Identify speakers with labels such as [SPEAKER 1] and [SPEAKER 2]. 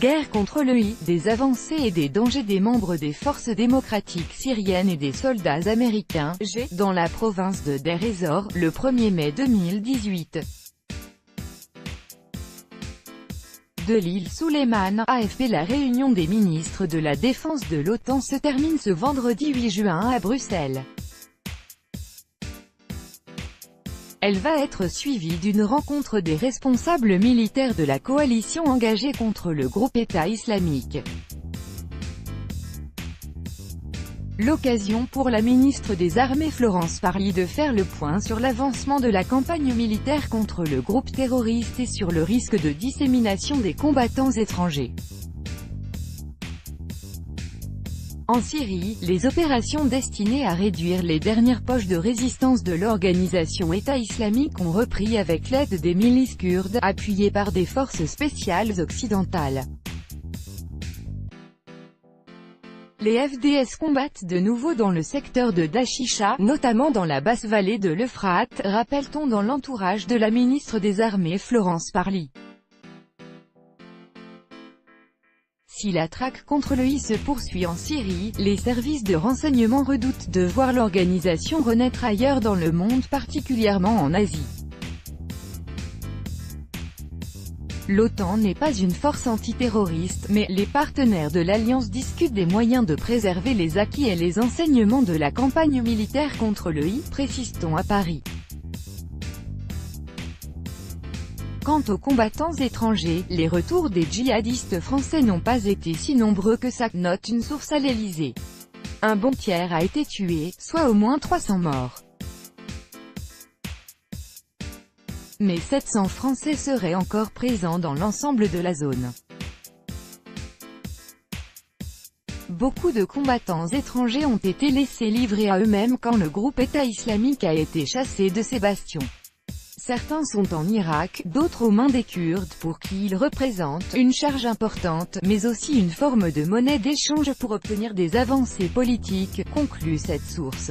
[SPEAKER 1] Guerre contre le I, des avancées et des dangers des membres des forces démocratiques syriennes et des soldats américains, G, dans la province de Deir ez-Zor, le 1er mai 2018. De l'île Souleymane, AFP. La réunion des ministres de la Défense de l'OTAN se termine ce vendredi 8 juin à Bruxelles. Elle va être suivie d'une rencontre des responsables militaires de la coalition engagée contre le groupe État islamique. L'occasion pour la ministre des Armées Florence Parly de faire le point sur l'avancement de la campagne militaire contre le groupe terroriste et sur le risque de dissémination des combattants étrangers. En Syrie, les opérations destinées à réduire les dernières poches de résistance de l'organisation État islamique ont repris avec l'aide des milices kurdes, appuyées par des forces spéciales occidentales. Les FDS combattent de nouveau dans le secteur de Dashicha, notamment dans la basse vallée de l'Euphrate, rappelle-t-on dans l'entourage de la ministre des Armées Florence Parly. Si la traque contre le I se poursuit en Syrie, les services de renseignement redoutent de voir l'organisation renaître ailleurs dans le monde, particulièrement en Asie. L'OTAN n'est pas une force antiterroriste, mais les partenaires de l'Alliance discutent des moyens de préserver les acquis et les enseignements de la campagne militaire contre le I, précise-t-on à Paris. Quant aux combattants étrangers, les retours des djihadistes français n'ont pas été si nombreux que ça, note une source à l'Élysée. Un bon tiers a été tué, soit au moins 300 morts. Mais 700 Français seraient encore présents dans l'ensemble de la zone. Beaucoup de combattants étrangers ont été laissés livrer à eux-mêmes quand le groupe État islamique a été chassé de ses bastions. Certains sont en Irak, d'autres aux mains des Kurdes pour qui ils représentent une charge importante, mais aussi une forme de monnaie d'échange pour obtenir des avancées politiques, conclut cette source.